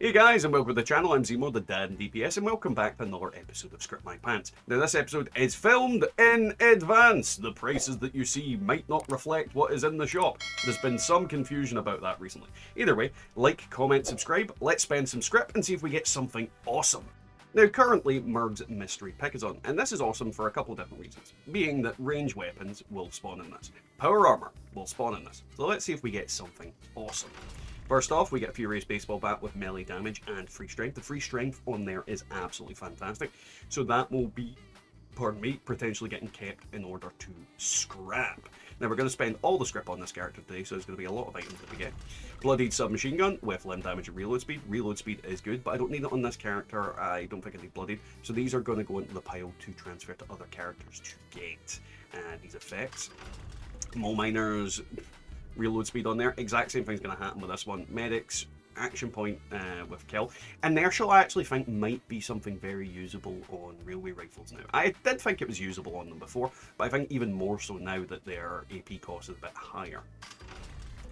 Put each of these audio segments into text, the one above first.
Hey guys, and welcome to the channel. I'm Zemo, the dad in DPS, and welcome back to another episode of Script My Pants. Now, this episode is filmed in advance. The prices that you see might not reflect what is in the shop. There's been some confusion about that recently. Either way, like, comment, subscribe, let's spend some script and see if we get something awesome. Now, currently, Murgs Mystery Pick is on, and this is awesome for a couple of different reasons, being that range weapons will spawn in this. Power armor will spawn in this. So let's see if we get something awesome. First off, we get a Furious Baseball Bat with melee damage and free strength. The free strength on there is absolutely fantastic. So that will be, pardon me, potentially getting kept in order to scrap. Now we're going to spend all the script on this character today, so there's going to be a lot of items that we get. Bloodied Submachine Gun with limb damage and reload speed. Reload speed is good, but I don't need it on this character. I don't think I need Bloodied. So these are going to go into the pile to transfer to other characters to get these effects. Mole Miners, reload speed on there. Exact same thing's going to happen with this one. Medics, action point with kill. Inertial I actually think might be something very usable on railway rifles now. I did think it was usable on them before, but I think even more so now that their AP cost is a bit higher.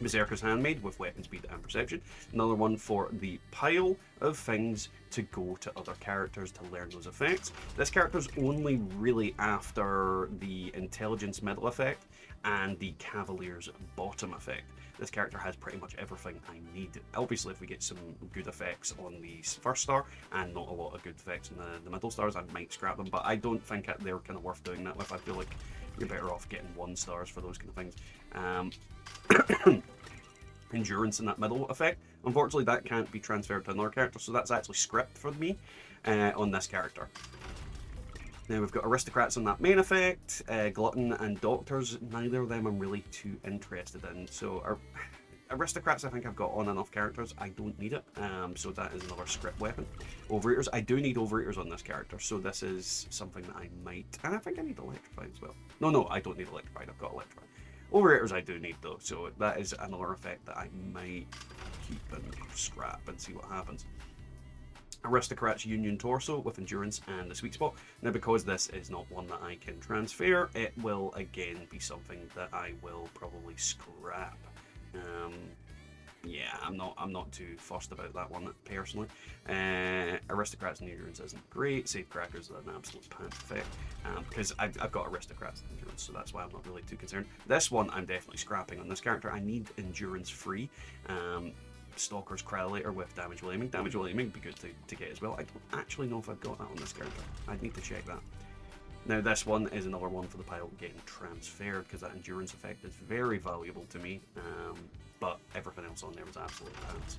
Berserker's Handmaid with weapon speed and perception. Another one for the pile of things to go to other characters to learn those effects. This character's only really after the intelligence middle effect and the Cavalier's bottom effect. This character has pretty much everything I need. Obviously, if we get some good effects on the first star and not a lot of good effects in the middle stars, I might scrap them, but I don't think they're kind of worth doing that with. I feel like you're better off getting 1 stars for those kind of things. Endurance in that middle effect. Unfortunately, that can't be transferred to another character, so that's actually script for me on this character. Now we've got Aristocrats on that main effect, Glutton and Doctors. Neither of them I'm really too interested in. So Aristocrats I think I've got on enough characters. I don't need it, so that is another script weapon. Overeaters, I do need Overeaters on this character, so this is something that I might, and I think I need Electrified as well. No, I don't need Electrified, I've got Electrified. Overeaters I do need though, so that is another effect that I might keep and scrap and see what happens. Aristocrat's Union Torso with Endurance and the Sweet Spot. Now because this is not one that I can transfer, it will again be something that I will probably scrap. Yeah, I'm not too fussed about that one personally. Aristocrats and Endurance isn't great. Safecrackers is an absolute pants effect because I've got Aristocrats and Endurance, so that's why I'm not really too concerned. This one I'm definitely scrapping on this character. I need Endurance free. Stalker's Cryolator with damage while aiming. Damage while aiming would be good to get as well. I don't actually know if I've got that on this character. I'd need to check that. Now this one is another one for the pile getting transferred because that endurance effect is very valuable to me, but everything else on there is absolute pants.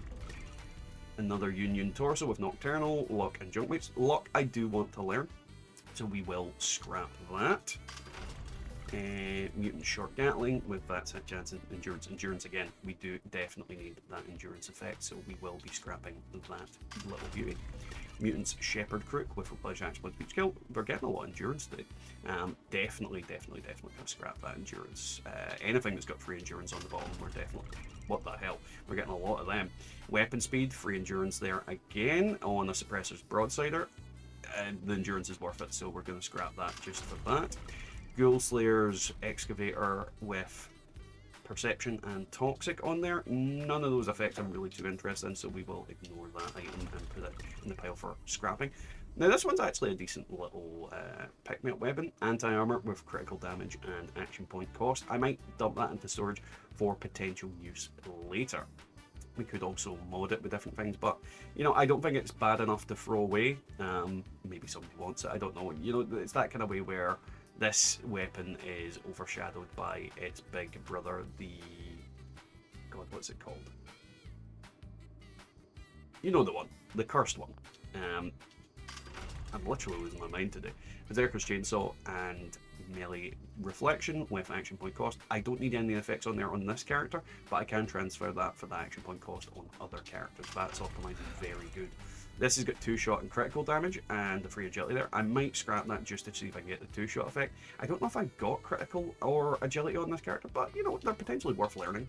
Another Union Torso with Nocturnal, Luck and Junk Weights. Luck I do want to learn, so we will scrap that. Mutant Short Gatling with VATS hit chance and Endurance. Endurance again, we do definitely need that Endurance effect, so we will be scrapping that little beauty. Mutant's Shepherd Crook with Replenish Action Point Speech Kill. We're getting a lot of Endurance today. Definitely going to scrap that Endurance. Anything that's got free Endurance on the bottom, we're definitely... What the hell? We're getting a lot of them. Weapon Speed, free Endurance there again on a Suppressor's Broadsider. The Endurance is worth it, so we're going to scrap that just for that. Ghoul Slayer's Excavator with Perception and Toxic on there. None of those effects I'm really too interested in, so we will ignore that item and put it in the pile for scrapping. Now this one's actually a decent little pick-me-up weapon. Anti-armor with critical damage and action point cost. I might dump that into storage for potential use later. We could also mod it with different things, but you know, I don't think it's bad enough to throw away. Maybe somebody wants it, I don't know. You know, it's that kind of way where this weapon is overshadowed by its big brother, the... God, what's it called? You know the one. The cursed one. I'm literally losing my mind today. Berserker's Chainsaw and Melee Reflection with action point cost. I don't need any effects on there on this character, but I can transfer that for the action point cost on other characters. That's optimized very good. This has got 2-shot and critical damage and the free agility there. I might scrap that just to see if I can get the 2-shot effect. I don't know if I've got critical or agility on this character, but you know, they're potentially worth learning.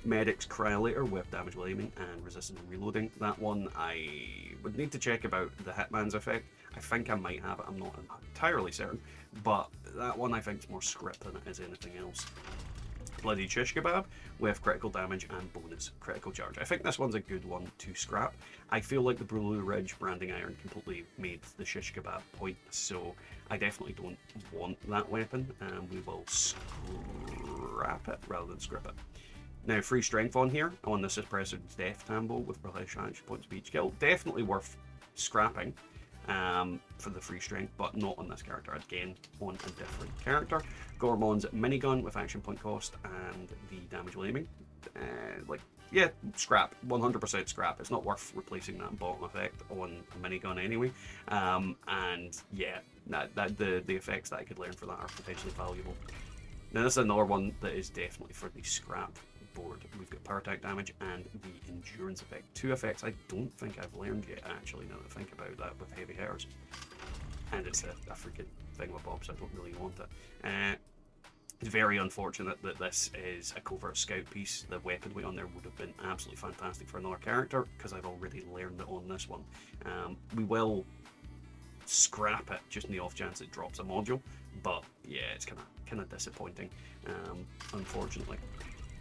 Medic's Cryolator with damage while aiming and resisting and reloading. That one I would need to check about the Hitman's effect. I think I might have it, I'm not entirely certain, but that one I think is more script than it is anything else. Bloody Shish Kebab with critical damage and bonus critical charge. I think this one's a good one to scrap. I feel like the Blue Ridge branding iron completely made the Shish Kebab pointless, so I definitely don't want that weapon, and we will scrap it rather than scrip it. Now, free strength on here, on the suppressor death tambo with plus action points per each kill. Definitely worth scrapping for the free strength, but not on this character. Again, on a different character. Gormon's minigun with action point cost and the damage while aiming. Yeah, scrap. 100% scrap. It's not worth replacing that bottom effect on a minigun anyway. And yeah, the effects that I could learn for that are potentially valuable. Now, this is another one that is definitely for the scrap board. We've got power attack damage and the endurance effect. Two effects I don't think I've learned yet, actually, now that I think about that, with heavy hitters. And it's a freaking thing with Bob, so I don't really want it. It's very unfortunate that this is a covert scout piece. The weapon weight on there would have been absolutely fantastic for another character, because I've already learned it on this one. We will scrap it just in the off chance it drops a module, but yeah, it's kind of disappointing, unfortunately.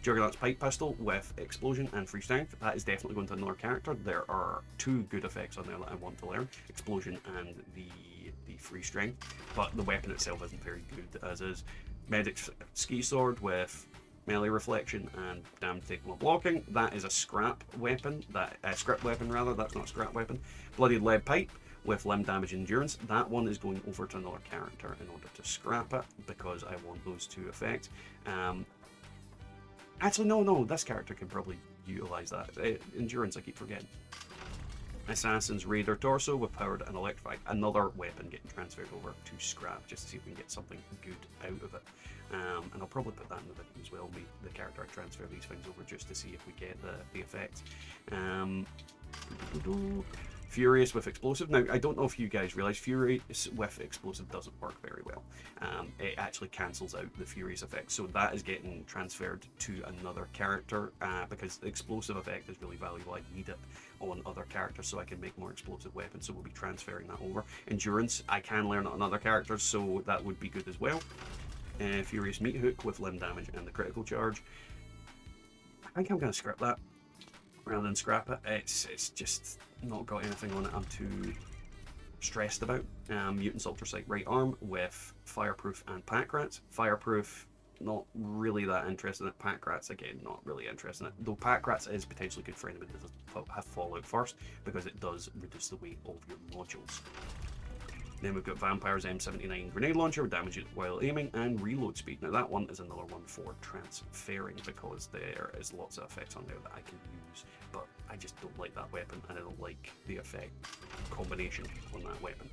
Juggernaut's pipe pistol with explosion and free strength. That is definitely going to another character. There are two good effects on there that I want to learn: explosion and the free strength. But the weapon itself isn't very good as is. Medic's ski sword with melee reflection and damage taken while blocking. That is a scrap weapon. Script weapon rather. That's not a scrap weapon. Bloodied lead pipe with limb damage endurance. That one is going over to another character in order to scrap it, because I want those two effects. Actually, no, this character can probably utilize that. Endurance, I keep forgetting. Assassin's Raider Torso with powered and electrified. Another weapon getting transferred over to scrap, just to see if we can get something good out of it. And I'll probably put that in the video as well, the character I transfer these things over, just to see if we get the effects. Furious with explosive. Now, I don't know if you guys realize Furious with explosive doesn't work very well. It actually cancels out the Furious effect, so that is getting transferred to another character, because the explosive effect is really valuable. I need it on other characters so I can make more explosive weapons, so we'll be transferring that over. Endurance, I can learn it on other characters, so that would be good as well. Furious Meat Hook with limb damage and the critical charge. I think I'm going to script that rather than scrap it. It's just not got anything on it I'm too stressed about. Mutant's Ultrasight right arm with fireproof and pack rats. Fireproof, not really that interested in it. Pack rats, again, not really interested in it. Though pack rats is potentially good for anybody that doesn't have Fallout first, because it does reduce the weight of your modules. Then we've got Vampire's M79 grenade launcher with damage while aiming and reload speed. Now that one is another one for transferring, because there is lots of effects on there that I can use, but I just don't like that weapon, and I don't like the effect combination on that weapon.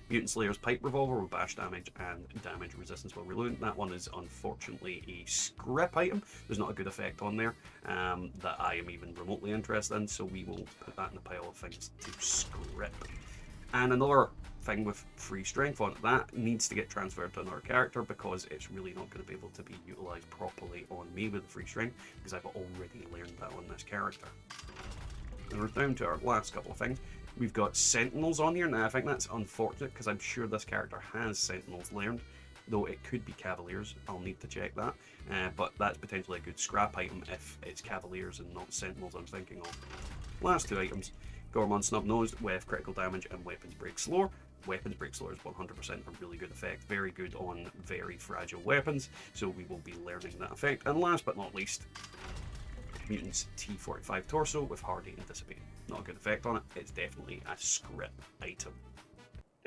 Mutant Slayer's pipe revolver with bash damage and damage resistance while reloading. That one is unfortunately a script item. There's not a good effect on there that I am even remotely interested in, so we will put that in the pile of things to script. And another thing with free strength on it, that needs to get transferred to another character, because it's really not going to be able to be utilized properly on me with the free strength, because I've already learned that on this character. And we're down to our last couple of things. We've got Sentinels on here. Now I think that's unfortunate, because I'm sure this character has Sentinels learned, though it could be Cavaliers. I'll need to check that, but that's potentially a good scrap item if it's Cavaliers and not Sentinels I'm thinking of. Last two items. Gormon Snub-Nosed with critical damage and Weapons Break Slower. Weapons Break Slower is 100% a really good effect, very good on very fragile weapons, so we will be learning that effect. And last but not least, Mutant's T45 Torso with Hardy and Dissipate. Not a good effect on it, it's definitely a script item.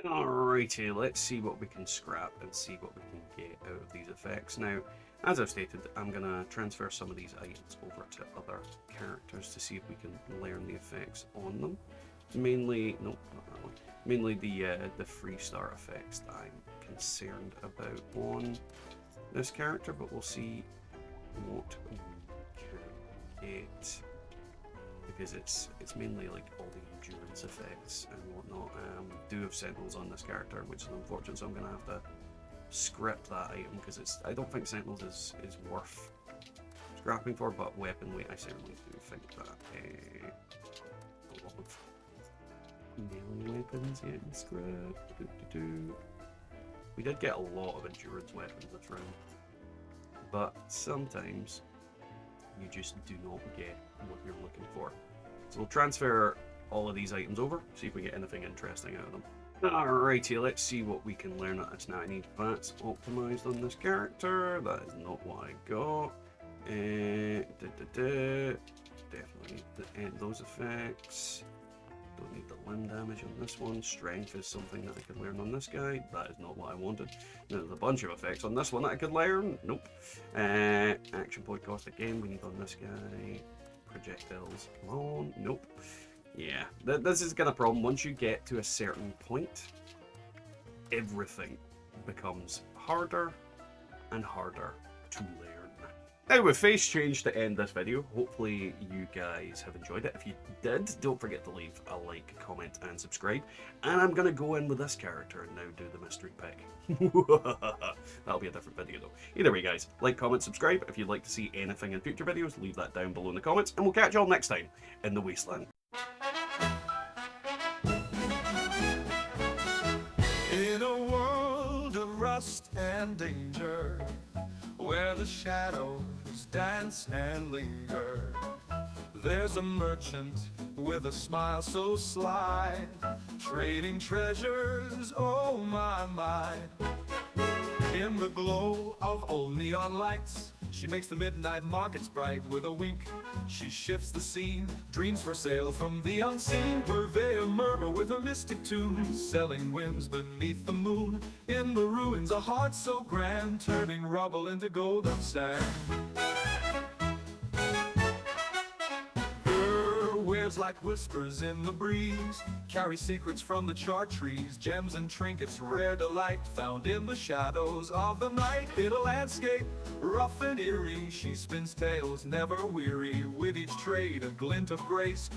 Alrighty, let's see what we can scrap and see what we can get out of these effects. Now, as I've stated, I'm going to transfer some of these items over to other characters to see if we can learn the effects on them. Mainly, no, not that one. Mainly the freestart effects that I'm concerned about on this character, but we'll see what we can get, because it's mainly like all the endurance effects and whatnot. Do have Sentinels on this character, which is unfortunate, so I'm going to have to script that item, because I don't think Sentinels is worth scrapping for, but weapon weight I certainly do think that a lot of melee weapons getting scrapped. We did get a lot of endurance weapons this round. but sometimes you just do not get what you're looking for. So we'll transfer all of these items over, see if we get anything interesting out of them. Alrighty, let's see what we can learn. That's now I need VATS optimized on this character. That is not what I got. Definitely need to end those effects. Don't need the limb damage on this one. Strength is something that I could learn on this guy. That is not what I wanted. Now, there's a bunch of effects on this one that I could learn. Nope. Action point cost again. We need on this guy. Projectiles. Come on. Nope. Yeah. This is kind of problem. Once you get to a certain point, everything becomes harder and harder to learn. Now, with face change to end this video, hopefully you guys have enjoyed it. If you did, don't forget to leave a like, comment, and subscribe. And I'm going to go in with this character and now do the mystery pick. That'll be a different video though. Either way, guys, like, comment, subscribe. If you'd like to see anything in future videos, leave that down below in the comments. And we'll catch you all next time in the Wasteland. In a world of rust and danger, where the shadows dance and linger, there's a merchant with a smile so sly, trading treasures, oh my, my. In the glow of old neon lights, she makes the midnight markets bright with a wink. She shifts the scene, dreams for sale from the unseen, purveyor murmur with a mystic tune, selling whims beneath the moon. In the ruins, a heart so grand, turning rubble into golden sand. Her wares like whispers in the breeze, carry secrets from the chart trees, gems and trinkets, rare delight, found in the shadows of the night. In a landscape rough and eerie, she spins tales never weary, with each trade a glint of grace.